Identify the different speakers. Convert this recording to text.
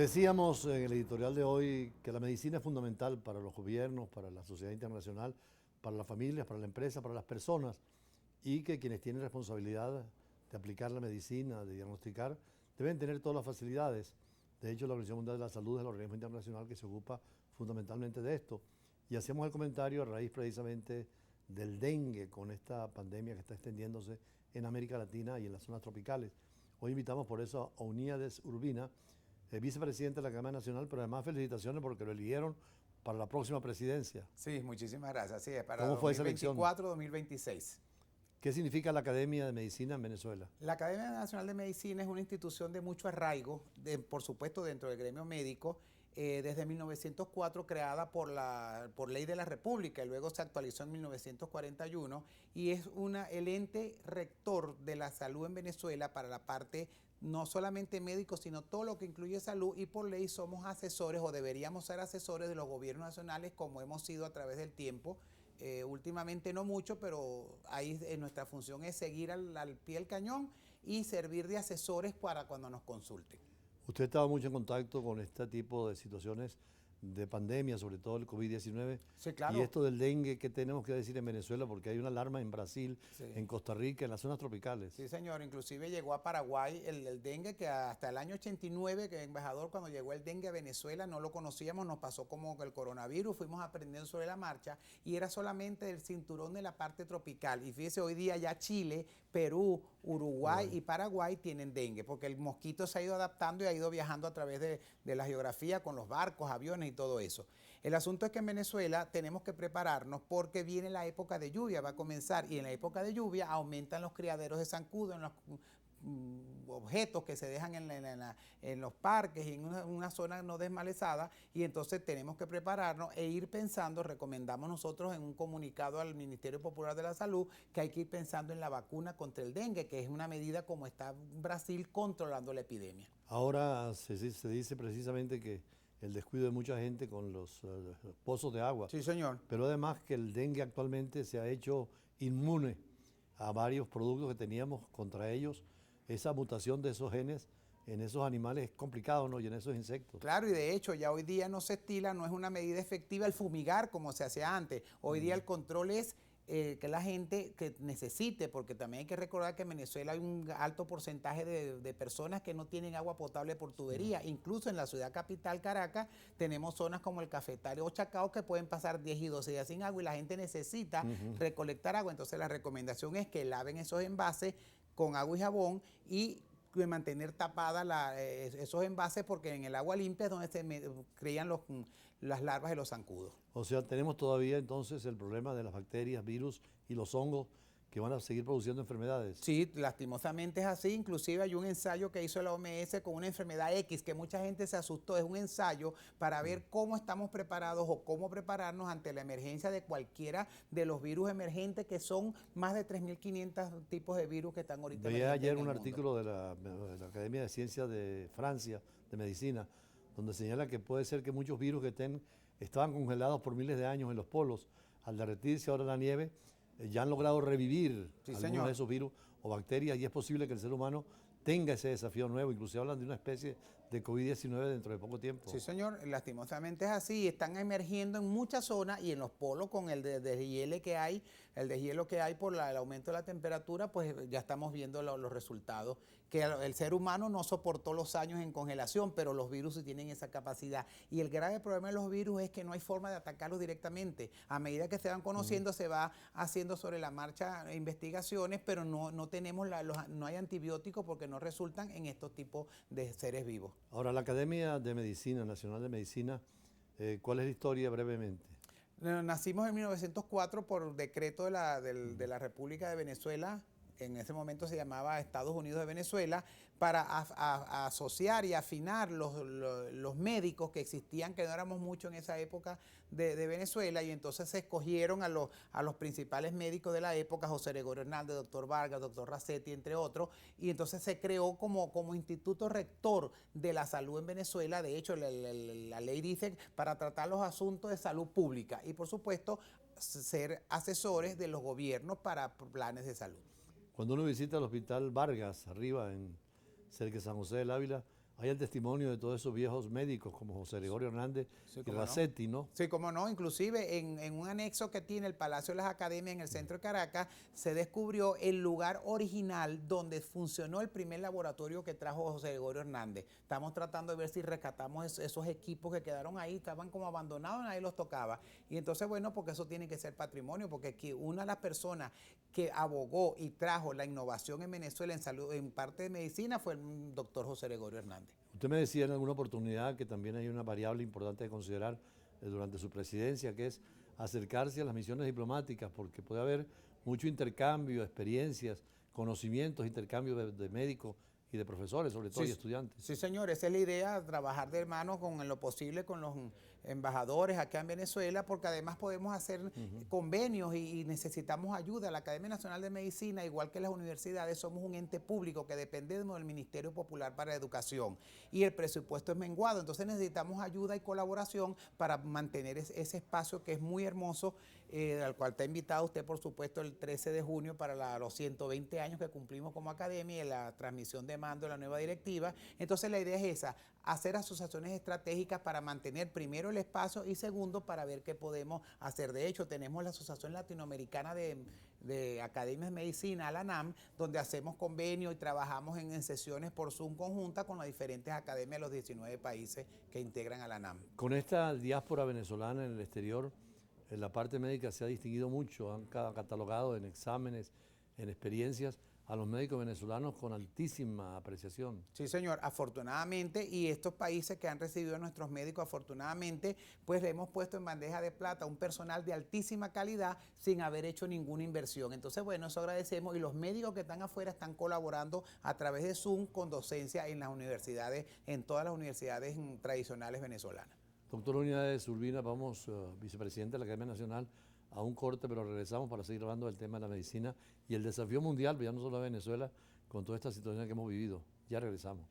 Speaker 1: Decíamos en el editorial de hoy que la medicina es fundamental para los gobiernos, para la sociedad internacional, para las familias, para la empresa, para las personas, y que quienes tienen responsabilidad de aplicar la medicina, de diagnosticar, deben tener todas las facilidades. De hecho, la Organización Mundial de la Salud es el organismo internacional que se ocupa fundamentalmente de esto. Y hacemos el comentario a raíz precisamente del dengue, con esta pandemia que está extendiéndose en América Latina y en las zonas tropicales. Hoy invitamos por eso a Uníades Urbina, vicepresidente de la Cámara Nacional, pero además felicitaciones porque lo eligieron para la próxima presidencia.
Speaker 2: Sí, muchísimas gracias. Sí, es para
Speaker 1: ¿Cómo fue esa elección?
Speaker 2: 2024-2026.
Speaker 1: ¿Qué significa la Academia de Medicina en Venezuela?
Speaker 2: La Academia Nacional de Medicina es una institución de mucho arraigo, por supuesto dentro del gremio médico, desde 1904 creada por ley de la República y luego se actualizó en 1941 y es el ente rector de la salud en Venezuela para la parte no solamente médico, sino todo lo que incluye salud, y por ley somos asesores o deberíamos ser asesores de los gobiernos nacionales como hemos sido a través del tiempo. Últimamente no mucho, pero ahí nuestra función es seguir al pie del cañón y servir de asesores para cuando nos consulten.
Speaker 1: Usted estaba mucho en contacto con este tipo de situaciones de pandemia, sobre todo el COVID-19.
Speaker 2: Sí, claro.
Speaker 1: Y esto del dengue, ¿qué tenemos que decir en Venezuela? Porque hay una alarma en Brasil, sí, en Costa Rica, en las zonas tropicales.
Speaker 2: Sí, señor. Inclusive llegó a Paraguay el dengue, que hasta el año 89, que el embajador, cuando llegó el dengue a Venezuela, no lo conocíamos, nos pasó como el coronavirus, fuimos aprendiendo sobre la marcha y era solamente el cinturón de la parte tropical. Y fíjese, hoy día ya Chile, Perú, Uruguay y Paraguay tienen dengue, porque el mosquito se ha ido adaptando y ha ido viajando a través de la geografía con los barcos, aviones y todo eso. El asunto es que en Venezuela tenemos que prepararnos porque viene la época de lluvia, va a comenzar, y en la época de lluvia aumentan los criaderos de zancudo en los objetos que se dejan en los parques y en una zona no desmalezada, y entonces tenemos que prepararnos e ir pensando. Recomendamos nosotros en un comunicado al Ministerio Popular de la Salud que hay que ir pensando en la vacuna contra el dengue, que es una medida como está Brasil controlando la epidemia.
Speaker 1: Ahora se dice precisamente que el descuido de mucha gente con los pozos de agua.
Speaker 2: Sí, señor.
Speaker 1: Pero además que el dengue actualmente se ha hecho inmune a varios productos que teníamos contra ellos. Esa mutación de esos genes en esos animales es complicado, ¿no? Y en esos insectos.
Speaker 2: Claro, y de hecho ya hoy día no se estila, no es una medida efectiva el fumigar como se hacía antes. Hoy día el control es que la gente que necesite, porque también hay que recordar que en Venezuela hay un alto porcentaje de personas que no tienen agua potable por tubería. Incluso en la ciudad capital, Caracas, tenemos zonas como el Cafetal o Chacao que pueden pasar 10 y 12 días sin agua y la gente necesita recolectar agua. Entonces la recomendación es que laven esos envases con agua y jabón y mantener tapadas esos envases, porque en el agua limpia es donde se crían las larvas de los zancudos.
Speaker 1: O sea, tenemos todavía entonces el problema de las bacterias, virus y los hongos que van a seguir produciendo enfermedades.
Speaker 2: Sí, lastimosamente es así. Inclusive hay un ensayo que hizo la OMS con una enfermedad X que mucha gente se asustó. Es un ensayo para ver cómo estamos preparados o cómo prepararnos ante la emergencia de cualquiera de los virus emergentes, que son más de 3.500 tipos de virus que están ahorita.
Speaker 1: Veía ayer un artículo de la Academia de Ciencias de Francia, de Medicina, donde señala que puede ser que muchos virus que estaban congelados por miles de años en los polos, al derretirse ahora la nieve, ya han logrado revivir algunos de esos virus o bacterias, y es posible que el ser humano tenga ese desafío nuevo. Inclusive hablan de una especie de COVID-19 dentro de poco tiempo.
Speaker 2: Sí, señor, lastimosamente es así. Están emergiendo en muchas zonas y en los polos con el deshielo que hay, por el aumento de la temperatura, pues ya estamos viendo los resultados. Que el ser humano no soportó los años en congelación, pero los virus sí tienen esa capacidad. Y el grave problema de los virus es que no hay forma de atacarlos directamente. A medida que se van conociendo, se va haciendo sobre la marcha investigaciones, pero no tenemos no hay antibióticos porque no resultan en estos tipos de seres vivos.
Speaker 1: Ahora, la Academia de Medicina, Nacional de Medicina, ¿cuál es la historia brevemente?
Speaker 2: Nacimos en 1904 por decreto de la República de Venezuela. En ese momento se llamaba Estados Unidos de Venezuela, para asociar y afinar los médicos que existían, que no éramos muchos en esa época de Venezuela, y entonces se escogieron a los principales médicos de la época, José Gregorio Hernández, doctor Vargas, doctor Racetti, entre otros, y entonces se creó como instituto rector de la salud en Venezuela. De hecho, la ley dice para tratar los asuntos de salud pública y, por supuesto, ser asesores de los gobiernos para planes de salud.
Speaker 1: Cuando uno visita el Hospital Vargas, arriba, cerca de San José del Ávila, hay el testimonio de todos esos viejos médicos como José Gregorio Hernández
Speaker 2: Sí,
Speaker 1: y
Speaker 2: cómo no.
Speaker 1: Racetti, ¿no?
Speaker 2: Sí, como no, inclusive en un anexo que tiene el Palacio de las Academias en el centro de Caracas, se descubrió el lugar original donde funcionó el primer laboratorio que trajo José Gregorio Hernández. Estamos tratando de ver si rescatamos esos equipos que quedaron ahí, estaban como abandonados, nadie los tocaba. Y entonces, bueno, porque eso tiene que ser patrimonio, porque aquí una de las personas que abogó y trajo la innovación en Venezuela en salud, en parte de medicina, fue el doctor José Gregorio Hernández.
Speaker 1: Usted me decía en alguna oportunidad que también hay una variable importante de considerar durante su presidencia, que es acercarse a las misiones diplomáticas, porque puede haber mucho intercambio, experiencias, conocimientos, intercambio de médicos y de profesores, sobre todo, y estudiantes.
Speaker 2: Sí, señor, esa es la idea, trabajar de hermano en lo posible con los embajadores acá en Venezuela, porque además podemos hacer convenios y necesitamos ayuda. La Academia Nacional de Medicina, igual que las universidades, somos un ente público que dependemos del Ministerio Popular para la Educación y el presupuesto es menguado, entonces necesitamos ayuda y colaboración para mantener ese espacio que es muy hermoso, al cual está invitado usted, por supuesto, el 13 de junio para los 120 años que cumplimos como academia y la transmisión de mando de la nueva directiva. Entonces la idea es esa, hacer asociaciones estratégicas para mantener primero el espacio y segundo para ver qué podemos hacer. De hecho, tenemos la Asociación Latinoamericana de Academias de Medicina, la ANAM, donde hacemos convenios y trabajamos en sesiones por Zoom conjunta con las diferentes academias de los 19 países que integran a la ANAM.
Speaker 1: Con esta diáspora venezolana en el exterior, en la parte médica se ha distinguido mucho, han catalogado en exámenes, en experiencias, a los médicos venezolanos con altísima apreciación.
Speaker 2: Sí, señor, afortunadamente, y estos países que han recibido a nuestros médicos, afortunadamente, pues le hemos puesto en bandeja de plata un personal de altísima calidad sin haber hecho ninguna inversión. Entonces, bueno, eso agradecemos y los médicos que están afuera están colaborando a través de Zoom con docencia en las universidades, en todas las universidades tradicionales venezolanas.
Speaker 1: Doctor Unidades Urbina, vamos, vicepresidente de la Academia Nacional, a un corte, pero regresamos para seguir hablando del tema de la medicina y el desafío mundial, ya no solo de Venezuela, con toda esta situación que hemos vivido. Ya regresamos.